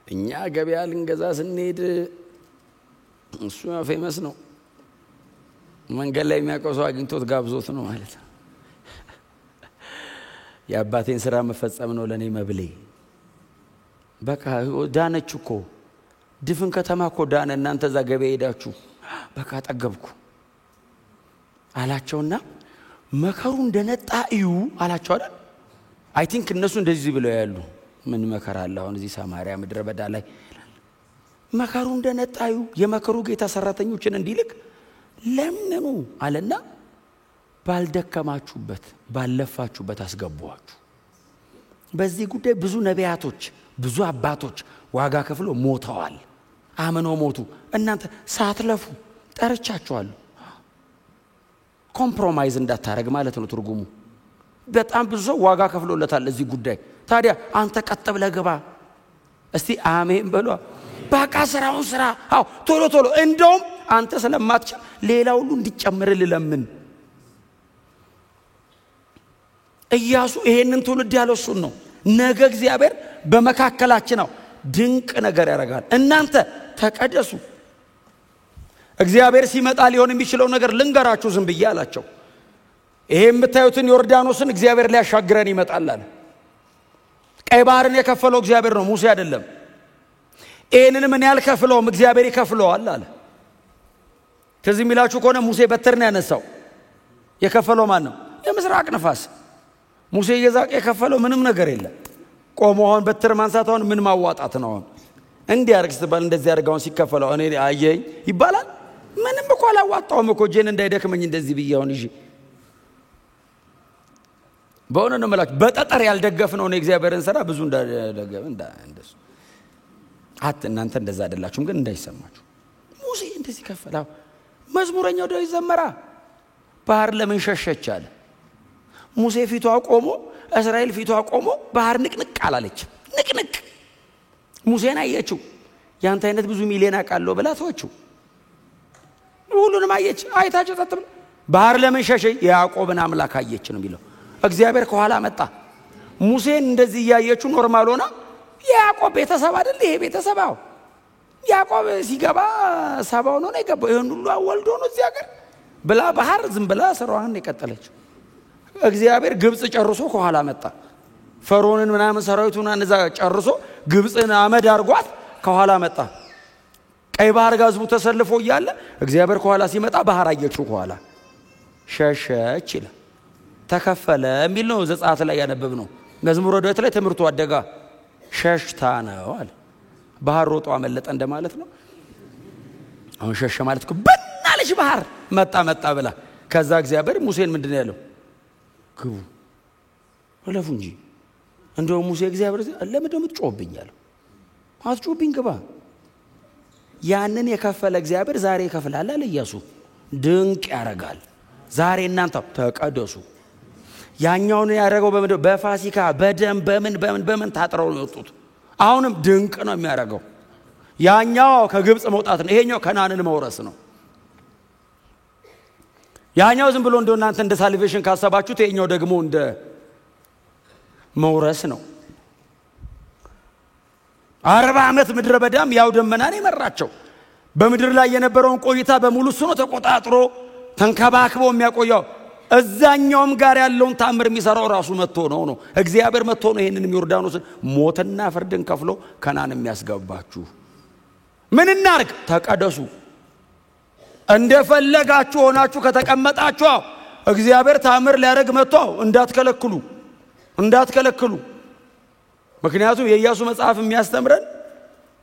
እኛ ገበያ ልንገዛ ስንሄድ እሱ ፌመስ ነው፣ መንገድ ላይ የሚያውቀው ሰው አግኝቶት ጋብዞት ነው ማለት ነው። የአባቴን ስራ መፈጸም ነው ለኔ መብሌ። በቃ ዳነች እኮ ድፍን ከተማ እኮ ዳነ፣ እናንተ እዛ ገበያ ሄዳችሁ በቃ ጠገብኩ አላቸውና መከሩ እንደነጣ እዩ አላቸው አይደል? አይ ቲንክ እነሱ እንደዚህ ብለው ያሉ ምን መከራ አለ አሁን እዚህ ሰማርያ ምድረ በዳ ላይ መከሩ እንደነጣ እዩ፣ የመከሩ ጌታ ሰራተኞችን እንዲልክ ለምኑ አለና ባልደከማችሁበት ባለፋችሁበት አስገቧችሁ። በዚህ ጉዳይ ብዙ ነቢያቶች ብዙ አባቶች ዋጋ ከፍሎ ሞተዋል፣ አመኖ ሞቱ። እናንተ ሳትለፉ ጠርቻችኋለሁ። ኮምፕሮማይዝ እንዳታረግ ማለት ነው ትርጉሙ። በጣም ብዙ ሰው ዋጋ ከፍሎለታል እዚህ ጉዳይ። ታዲያ አንተ ቀጥ ብለህ ግባ። እስቲ አሜን በሉ። በቃ ስራውን ስራ። አዎ ቶሎ ቶሎ። እንደውም አንተ ስለማትችል ሌላ ሁሉ እንዲጨምርልህ ለምን። ኢያሱ ይሄንን ትውልድ ያለው እሱን ነው። ነገ እግዚአብሔር በመካከላችን ነው ድንቅ ነገር ያደርጋል። እናንተ ተቀደሱ። እግዚአብሔር ሲመጣ ሊሆን የሚችለው ነገር ልንገራችሁ ዝም ብዬ አላቸው። ይሄ የምታዩትን ዮርዳኖስን እግዚአብሔር ሊያሻግረን ይመጣል አለ። ቀይ ባህርን የከፈለው እግዚአብሔር ነው፣ ሙሴ አይደለም። ይሄንን ምን ያልከፍለውም እግዚአብሔር ይከፍለዋል አለ። ከዚህ የሚላችሁ ከሆነ ሙሴ በትር ነው ያነሳው። የከፈለው ማን ነው? የምስራቅ ነፋስ። ሙሴ የዛቅ የከፈለው ምንም ነገር የለም። ቆሞ አሁን በትር ማንሳታውን ምን ማዋጣት ነው? እንዲህ አርግ ስትባል እንደዚህ አርጋውን ሲከፈለው እኔ አየኝ ይባላል። ምንም እኮ አላዋጣውም እኮ ጄን እንዳይደክመኝ እንደዚህ ብያውን ይዤ በእውነ ነው ማለት በጠጠር ያልደገፍነው ነው እግዚአብሔርን ሥራ ብዙ እንዳደገፈ እንደሱ እናንተ እንደዛ አይደላችሁም፣ ግን እንዳይሰማችሁ ሙሴ እንደዚህ ከፈለው። መዝሙረኛው ዳዊት ዘመራ ባህር ለምን ሸሸች አለ። ሙሴ ፊቱ አቆሞ እስራኤል ፊቱ አቆሞ ባህር ንቅንቅ አላለች። ንቅንቅ ሙሴን አየችው። ያንተ አይነት ብዙ ሚሊዮን አቃለው ብላ ተወችው። ሁሉንም አየች። አይታችሁ ተጥም ባህር ለምን ሸሸች? ያዕቆብን አምላክ አየች ነው የሚለው። እግዚአብሔር ከኋላ መጣ። ሙሴን እንደዚህ ያየችው ኖርማል ሆና ያዕቆብ ቤተሰብ አይደል? ይሄ ቤተሰባው ያዕቆብ ሲገባ ሰባው ነው የገባው። ይሄን ሁሉ ወልዶ ነው እዚህ ሀገር ብላ ባህር ዝም ብላ ስራዋን የቀጠለች። እግዚአብሔር ግብጽ ጨርሶ ከኋላ መጣ። ፈርዖንን ምናምን ሰራዊቱን አንዛ ጨርሶ ግብጽን አመድ አርጓት ከኋላ መጣ። ቀይ ባህር ጋር ህዝቡ ተሰልፎ እያለ እግዚአብሔር ከኋላ ሲመጣ ባህር አየችው። ከኋላ ሸሸች ይላል። ተከፈለ የሚል ነው ዘጸአት ላይ ያነበብነው። መዝሙረ ዳዊት ላይ ትምህርቱ አደጋ ሸሽታ ነው አለ። ባህር ሮጦ አመለጠ እንደማለት ነው። አሁን ሸሸ ማለት እኮ በና አለች ባህር መጣ ብላ ከዛ እግዚአብሔር ሙሴን ምንድነው ያለው ግቡ አለፉ እንጂ እንደው ሙሴ እግዚአብሔር ለምን እንደምትጮህብኝ አለው አትጮህብኝ ግባ ያንን የከፈለ እግዚአብሔር ዛሬ ይከፍላል አለ ኢያሱ ድንቅ ያረጋል ዛሬ እናንተ ተቀደሱ ያኛውን ያረጋው በፋሲካ በደም በምን ታጥረው ነው የወጡት አሁንም ድንቅ ነው የሚያረጋው ያኛው ከግብጽ መውጣት ነው ይሄኛው ከናንን መውረስ ነው ያኛው ዝም ብሎ እንደናንተ እንደ ሳልቬሽን ካሰባችሁት ይሄኛው ደግሞ እንደ መውረስ ነው 40 ዓመት ምድረ በዳም ያው ደመናን ይመራቸው በምድር ላይ የነበረውን ቆይታ በሙሉ እሱ ነው ተቆጣጥሮ ተንከባክቦ የሚያቆየው እዛኛውም ጋር ያለውን ታምር የሚሰራው ራሱ መጥቶ ነው እግዚአብሔር መጥቶ ነው ይሄንን ዮርዳኖስን ሞትና ፍርድን ከፍሎ ከናን የሚያስገባችሁ ምን እናርግ ተቀደሱ እንደፈለጋችሁ ሆናችሁ ከተቀመጣችሁ እግዚአብሔር ታምር ሊያረግ መጥቶ እንዳትከለክሉ ምክንያቱም የኢያሱ መጽሐፍ የሚያስተምረን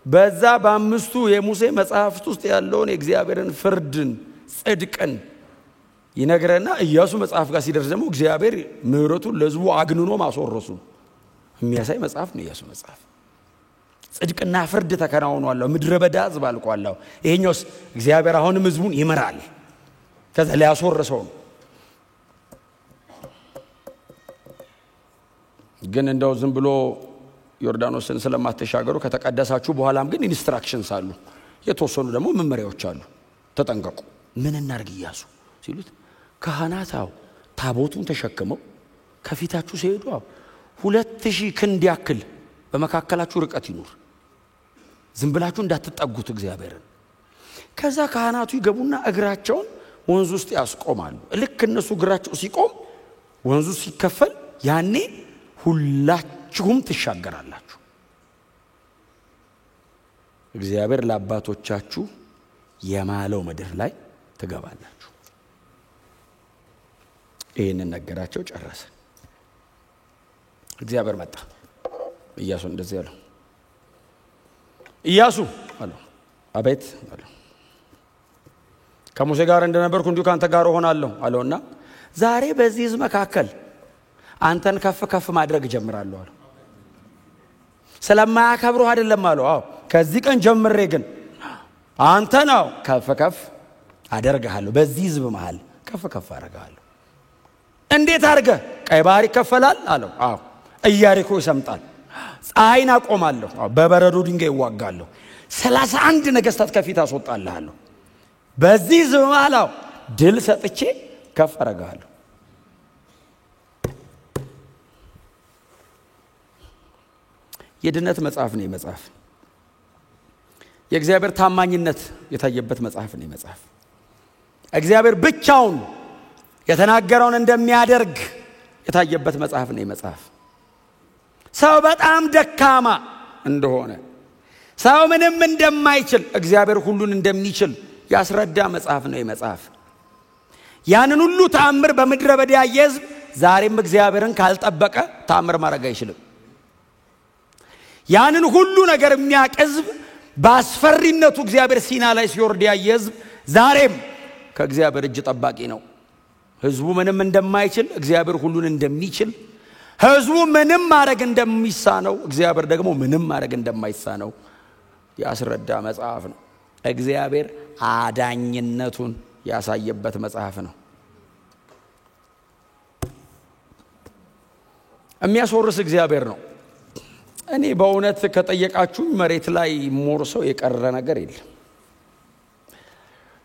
በዛ በአምስቱ የሙሴ መጽሐፍት ውስጥ ያለውን የእግዚአብሔርን ፍርድን ጽድቅን ይነግረና ኢያሱ መጽሐፍ ጋር ሲደርስ ደግሞ እግዚአብሔር ምህረቱን ለሕዝቡ አግንኖ ማስወረሱ የሚያሳይ መጽሐፍ ነው ኢያሱ መጽሐፍ ጽድቅና ፍርድ ተከናውኗል ምድረ በዳ ሕዝብ አልቋል ይሄኛውስ እግዚአብሔር አሁንም ሕዝቡን ይመራል ከዛ ሊያስወርሰው ግን እንደው ዝም ብሎ ዮርዳኖስን ስለማትሻገሩ ከተቀደሳችሁ በኋላም ግን ኢንስትራክሽንስ አሉ የተወሰኑ ደግሞ መመሪያዎች አሉ ተጠንቀቁ ምን እናርግ ኢያሱ ሲሉት ካህናታው ታቦቱን ተሸክመው ከፊታችሁ ሲሄዱ 2000 ክንድ ያክል በመካከላችሁ ርቀት ይኑር ዝም ብላችሁ እንዳትጠጉት እግዚአብሔርን ከዛ ካህናቱ ይገቡና እግራቸውን ወንዙ ውስጥ ያስቆማሉ ልክ እነሱ እግራቸው ሲቆም ወንዙ ሲከፈል ያኔ ሁላችሁም ትሻገራላችሁ እግዚአብሔር ለአባቶቻችሁ የማለው ምድር ላይ ትገባላችሁ ይሄንን ነገራቸው ጨረሰ እግዚአብሔር መጣ ኢያሱ እንደዚህ ያለው ኢያሱ አለው አቤት አለው ከሙሴ ጋር እንደነበርኩ እንዲሁ ካንተ ጋር ሆናለሁ አለውና ዛሬ በዚህ ሕዝብ መካከል አንተን ከፍ ማድረግ ጀምራለሁ አለው ስለማያከብሩህ አይደለም አለው ከዚህ ቀን ጀምሬ ግን አንተ ነው ከፍ አደርጋለሁ በዚህ ሕዝብ መሃል ከፍ አደርጋለሁ እንዴት አርገ ቀይ ባህር ይከፈላል አለው ኢያሪኮ ይሰምጣል ፀሐይን አቆማለሁ በበረዶ ድንጋይ ይዋጋለሁ 31 ነገስታት ከፊት አስወጣለሁ በዚህ ሕዝብ መሃል ድል ሰጥቼ ከፍ አደርጋለሁ የድነት መጽሐፍ ነው መጽሐፍ የእግዚአብሔር ታማኝነት የታየበት መጽሐፍ ነው መጽሐፍ እግዚአብሔር ብቻውን የተናገረውን እንደሚያደርግ የታየበት መጽሐፍ ነው መጽሐፍ ሰው በጣም ደካማ እንደሆነ ሰው ምንም እንደማይችል እግዚአብሔር ሁሉን እንደሚችል ያስረዳ መጽሐፍ ነው መጽሐፍ ያንን ሁሉ ተአምር በምድረ በዳ ያየዝ ዛሬም እግዚአብሔርን ካልጠበቀ ተአምር ማድረግ አይችልም ያንን ሁሉ ነገር የሚያቀዝብ ባስፈሪነቱ እግዚአብሔር ሲና ላይ ሲወርድ ያየዝ ዛሬም ከእግዚአብሔር እጅ ጠባቂ ነው ሕዝቡ ምንም እንደማይችል እግዚአብሔር ሁሉን እንደሚችል ሕዝቡ ምንም ማድረግ እንደሚሳነው እግዚአብሔር ደግሞ ምንም ማድረግ እንደማይሳነው ያስረዳ መጽሐፍ ነው እግዚአብሔር አዳኝነቱን ያሳየበት መጽሐፍ ነው የሚያስወርስ እግዚአብሔር ነው እኔ በእውነት ከጠየቃችሁ መሬት ላይ ሞርሰው የቀረ ነገር የለም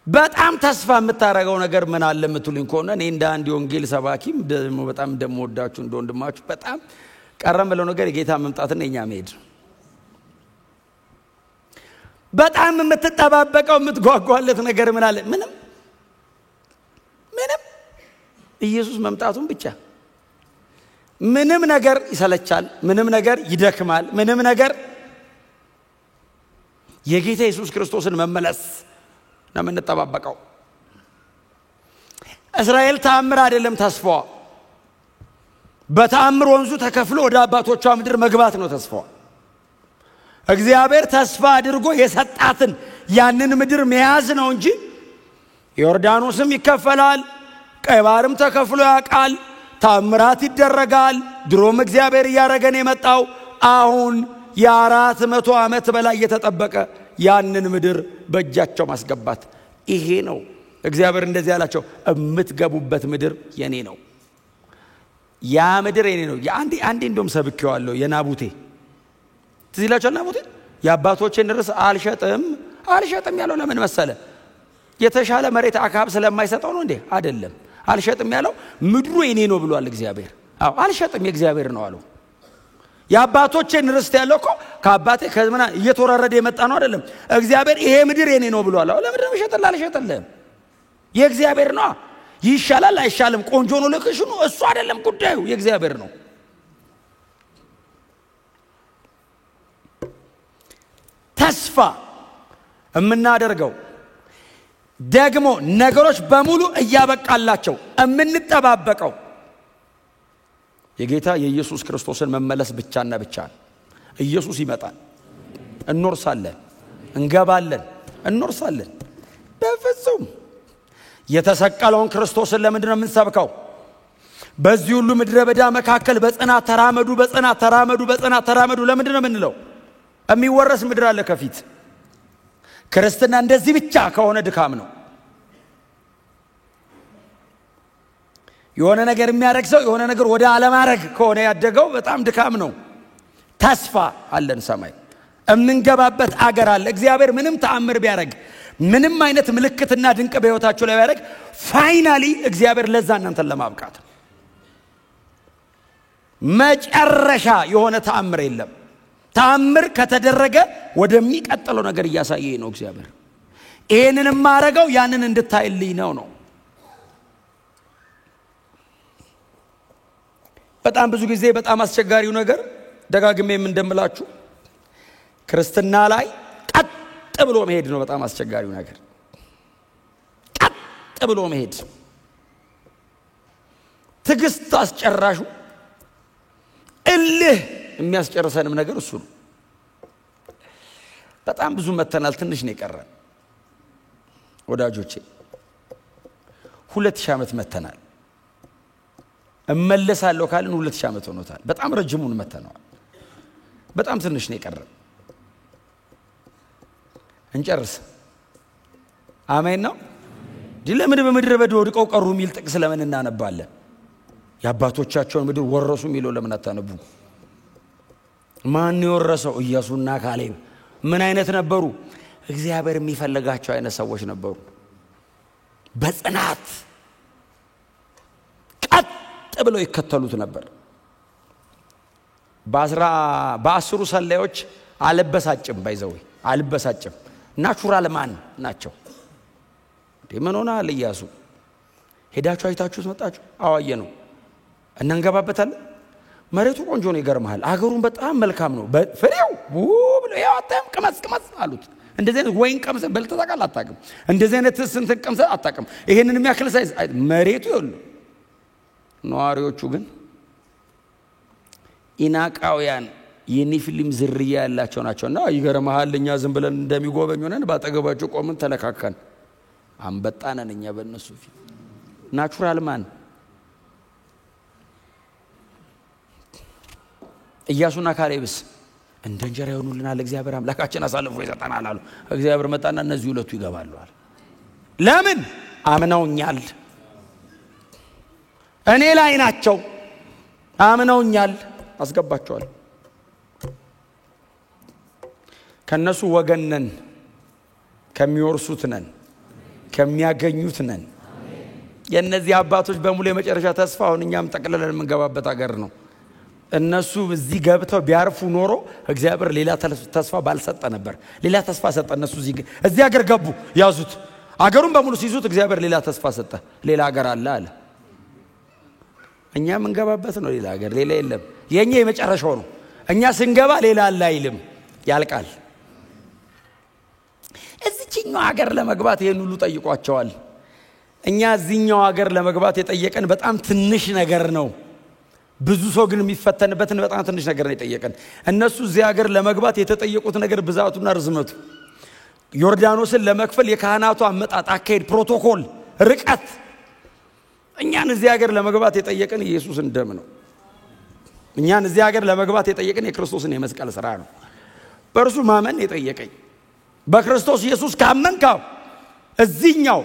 በጣም ተስፋ የምታረጋው ነገር ምን አለ የምትሉኝ ከሆነ እኔ እንደ አንድ ወንጌል ሰባኪም ደግሞ በጣም እንደምወዳችሁ እንደወንድማችሁ በጣም ቀረም ብለው ነገር የጌታ መምጣትና የኛ መሄድ በጣም የምትጠባበቀው የምትጓጓለት ነገር ምን አለ ምንም ኢየሱስ መምጣቱን ብቻ ምንም ነገር ይሰለቻል ምንም ነገር ይደክማል ምንም ነገር የጌታ ኢየሱስ ክርስቶስን መመለስ ነው የምንጠባበቀው እስራኤል ተአምር አይደለም ተስፋዋ በተአምር ወንዙ ተከፍሎ ወደ አባቶቿ ምድር መግባት ነው ተስፋዋ እግዚአብሔር ተስፋ አድርጎ የሰጣትን ያንን ምድር መያዝ ነው እንጂ ዮርዳኖስም ይከፈላል፣ ቀይ ባህርም ተከፍሎ ያውቃል፣ ታምራት ይደረጋል። ድሮም እግዚአብሔር ያረገን የመጣው አሁን የ400 ዓመት በላይ የተጠበቀ ያንን ምድር በእጃቸው ማስገባት ይሄ ነው። እግዚአብሔር እንደዚህ ያላቸው እምትገቡበት ምድር የኔ ነው። ያ ምድር የኔ ነው። አንዴ እንደውም ሰብኬዋለሁ የናቡቴ ትዝ ይላችኋል። ናቡቴ የአባቶችን ርስ አልሸጥም ያለው ለምን መሰለ? የተሻለ መሬት አካብ ስለማይሰጠው ነው እንዴ? አይደለም። አልሸጥም ያለው ምድሩ የኔ ነው ብሏል እግዚአብሔር። አዎ አልሸጥም የእግዚአብሔር ነው አለው። የአባቶችን ርስት ያለው እኮ ከአባቴ ከዘመና እየተወራረደ የመጣ ነው አይደለም። እግዚአብሔር ይሄ ምድር የኔ ነው ብሏል። አዎ ለምን ነው ይሸጥልህ? አልሸጥልህም። የእግዚአብሔር ነው። ይሻላል አይሻልም፣ ቆንጆ ነው ለክሹ ነው እሱ አይደለም ጉዳዩ፣ የእግዚአብሔር ነው። ተስፋ የምናደርገው ደግሞ ነገሮች በሙሉ እያበቃላቸው የምንጠባበቀው የጌታ የኢየሱስ ክርስቶስን መመለስ ብቻና ብቻ ነው። ኢየሱስ ይመጣል፣ እንኖርሳለን፣ እንገባለን፣ እንኖርሳለን። በፍጹም የተሰቀለውን ክርስቶስን ለምንድነው የምንሰብከው? በዚህ ሁሉ ምድረ በዳ መካከል በጽናት ተራመዱ፣ በጽናት ተራመዱ፣ በጽናት ተራመዱ ለምንድነው የምንለው? የሚወረስ ምድር አለ ከፊት። ክርስትና እንደዚህ ብቻ ከሆነ ድካም ነው። የሆነ ነገር የሚያደርግ ሰው የሆነ ነገር ወደ አለማድረግ ከሆነ ያደገው በጣም ድካም ነው። ተስፋ አለን፣ ሰማይ የምንገባበት አገር አለ። እግዚአብሔር ምንም ተአምር ቢያደርግ ምንም አይነት ምልክትና ድንቅ በህይወታችሁ ላይ ቢያደርግ ፋይናሊ እግዚአብሔር ለዛ እናንተን ለማብቃት መጨረሻ የሆነ ተአምር የለም። ተአምር ከተደረገ ወደሚቀጥለው ነገር እያሳየ ነው እግዚአብሔር። ይሄንን ማረጋው ያንን እንድታይልኝ ነው። በጣም ብዙ ጊዜ በጣም አስቸጋሪው ነገር ደጋግሜም እንደምላችሁ ክርስትና ላይ ቀጥ ብሎ መሄድ ነው። በጣም አስቸጋሪው ነገር ቀጥ ብሎ መሄድ፣ ትግስት አስጨራሹ እልህ የሚያስጨርሰንም ነገር እሱ ነው። በጣም ብዙ መተናል፣ ትንሽ ነው የቀረን ወዳጆቼ። 2000 ዓመት መተናል። እመለሳለሁ ካልን 2000 ዓመት ሆኖታል። በጣም ረጅሙን መተናል። በጣም ትንሽ ነው የቀረን። እንጨርስ። አሜን ነው። ለምን በምድረ በዳ ወድቀው ቀሩ የሚል ጥቅስ ለምን እናነባለን? የአባቶቻቸውን ምድር ወረሱ የሚለው ለምን አታነቡ? ማን የወረሰው? ኢያሱና ካሌብ። ምን አይነት ነበሩ? እግዚአብሔር የሚፈልጋቸው አይነት ሰዎች ነበሩ። በጽናት ቀጥ ብለው ይከተሉት ነበር። በ10 ሰላዮች አልበሳጭም፣ ባይዘው አልበሳጭም። ናቹራል ማን ናቸው? ምን ሆነሃል ኢያሱ? ሄዳችሁ አይታችሁት መጣችሁ? አዋየ ነው እናንገባበታለን። መሬቱ ቆንጆ ነው፣ ይገርማል። አገሩን በጣም መልካም ነው። ፍሬው ብሎ ያወጣም ቅመስ አሉት። እንደዚህ አይነት ወይን ቀምሰ በልተህ ታውቃለህ? አታውቅም። እንደዚህ አይነት ስንት ቀምሰ አታውቅም። ይሄንን የሚያክል ሳይዝ መሬቱ ይኸውልህ። ነዋሪዎቹ ግን ኢናቃውያን የኒፊሊም ዝርያ ያላቸው ናቸውና ይገርማል። እኛ ዝም ብለን እንደሚጎበኙ ነን። ባጠገባቸው ቆምን፣ ተነካካን፣ አንበጣነን እኛ በእነሱ ፊት። ናቹራል ማን? ኢያሱና ካሌብስ እንደ እንጀራ ይሆኑልናል፣ እግዚአብሔር አምላካችን አሳልፎ ይሰጠናል አሉ። እግዚአብሔር መጣና እነዚህ ሁለቱ ይገባሉ አለ። ለምን? አምነውኛል፣ እኔ ላይ ናቸው፣ አምነውኛል፣ አስገባቸዋል። ከነሱ ወገን ነን፣ ከሚወርሱት ነን፣ ከሚያገኙት ነን። የነዚህ አባቶች በሙሉ የመጨረሻ ተስፋ አሁን እኛም ጠቅልለን የምንገባበት አገር ነው። እነሱ እዚህ ገብተው ቢያርፉ ኖሮ እግዚአብሔር ሌላ ተስፋ ባልሰጠ ነበር። ሌላ ተስፋ ሰጠ። እነሱ እዚህ አገር ገቡ፣ ያዙት። አገሩን በሙሉ ሲይዙት እግዚአብሔር ሌላ ተስፋ ሰጠ። ሌላ አገር አለ። እኛ የምንገባበት ነው ሌላ አገር፣ ሌላ የለም። የኛ የመጨረሻው ነው። እኛ ስንገባ ሌላ አለ አይልም፣ ያልቃል። እዚህኛው አገር ለመግባት ይሄን ሁሉ ጠይቋቸዋል። እኛ እዚህኛው አገር ለመግባት የጠየቀን በጣም ትንሽ ነገር ነው። ብዙ ሰው ግን የሚፈተንበትን በጣም ትንሽ ነገር ነው የጠየቀን። እነሱ እዚህ ሀገር ለመግባት የተጠየቁት ነገር ብዛቱና ርዝመቱ ዮርዳኖስን ለመክፈል የካህናቱ አመጣጥ አካሄድ ፕሮቶኮል ርቀት እኛን እዚህ ሀገር ለመግባት የጠየቀን ኢየሱስን ደም ነው እኛን እዚህ ሀገር ለመግባት የጠየቀን የክርስቶስን የመስቀል ሥራ ነው በእርሱ ማመን የጠየቀኝ በክርስቶስ ኢየሱስ ካመንካው እዚህኛው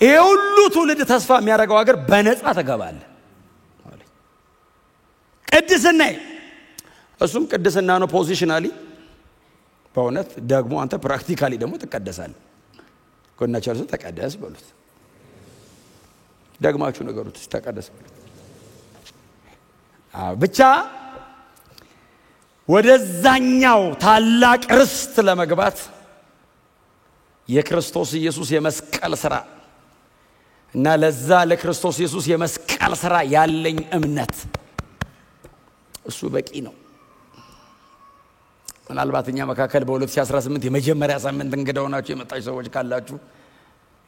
ይሄ ሁሉ ትውልድ ተስፋ የሚያደርገው ሀገር በነፃ ተገባለህ ቅድስና እሱም ቅድስና ነው ፖዚሽናሊ በእውነት ደግሞ አንተ ፕራክቲካሊ ደግሞ ትቀደሳለህ ኮናቸርሱ ተቀደስ በሉት ደግማችሁ ነገሩት ተቀደስ ብቻ ወደዛኛው ታላቅ ርስት ለመግባት የክርስቶስ ኢየሱስ የመስቀል ሥራ እና ለዛ ለክርስቶስ ኢየሱስ የመስቀል ሥራ ያለኝ እምነት እሱ በቂ ነው ምናልባት እኛ መካከል በ2018 የመጀመሪያ ሳምንት እንግዳው ናችሁ የመጣችሁ ሰዎች ካላችሁ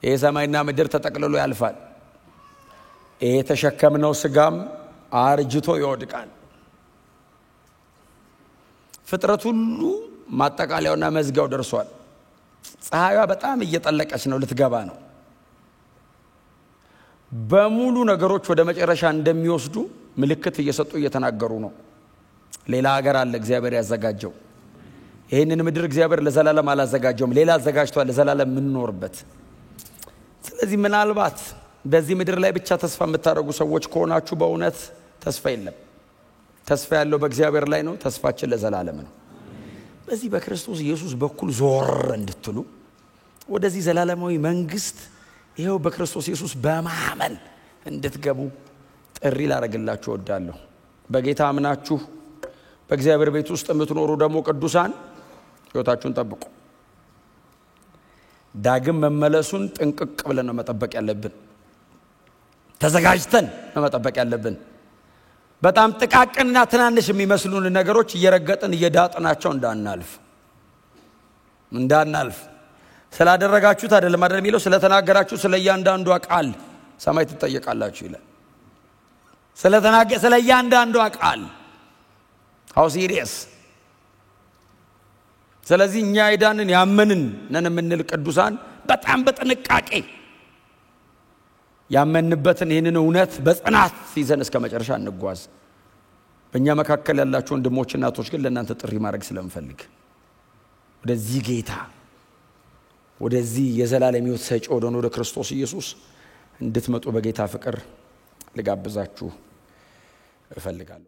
ይሄ ሰማይና ምድር ተጠቅልሎ ያልፋል ይሄ ተሸከምነው ስጋም አርጅቶ ይወድቃል ፍጥረት ሁሉ ማጠቃለያውና መዝጊያው ደርሷል ፀሐይዋ በጣም እየጠለቀች ነው ልትገባ ነው በሙሉ ነገሮች ወደ መጨረሻ እንደሚወስዱ ምልክት እየሰጡ እየተናገሩ ነው ሌላ ሀገር አለ እግዚአብሔር ያዘጋጀው ይሄንን ምድር እግዚአብሔር ለዘላለም አላዘጋጀውም ሌላ አዘጋጅቷል ለዘላለም ምንኖርበት ስለዚህ ምናልባት በዚህ ምድር ላይ ብቻ ተስፋ የምታደርጉ ሰዎች ከሆናችሁ በእውነት ተስፋ የለም ተስፋ ያለው በእግዚአብሔር ላይ ነው ተስፋችን ለዘላለም ነው በዚህ በክርስቶስ ኢየሱስ በኩል ዞር እንድትሉ ወደዚህ ዘላለማዊ መንግስት ይሄው በክርስቶስ ኢየሱስ በማመን እንድትገቡ ጥሪ ላደርግላችሁ እወዳለሁ በጌታ አምናችሁ በእግዚአብሔር ቤት ውስጥ የምትኖሩ ደግሞ ቅዱሳን ሕይወታችሁን ጠብቁ ዳግም መመለሱን ጥንቅቅ ብለን ነው መጠበቅ ያለብን ተዘጋጅተን ነው መጠበቅ ያለብን በጣም ጥቃቅንና ትናንሽ የሚመስሉን ነገሮች እየረገጥን እየዳጥናቸው እንዳናልፍ ስላደረጋችሁት አይደለም አይደል የሚለው ስለተናገራችሁ ስለያንዳንዱ ቃል ሰማይ ትጠየቃላችሁ ይላል ስለያንዳንዱ ቃል how serious ስለዚህ እኛ አይዳንን ያመንን ነን የምንል ቅዱሳን በጣም በጥንቃቄ ያመንበትን ይሄንን እውነት በጽናት ይዘን እስከ መጨረሻ እንጓዝ በእኛ መካከል ያላችሁ ወንድሞችና እናቶች ግን ለእናንተ ጥሪ ማድረግ ስለምፈልግ ወደዚህ ጌታ ወደዚህ የዘላለም ሕይወት ሰጪ ወደ ክርስቶስ ኢየሱስ እንድትመጡ በጌታ ፍቅር ልጋብዛችሁ እፈልጋለሁ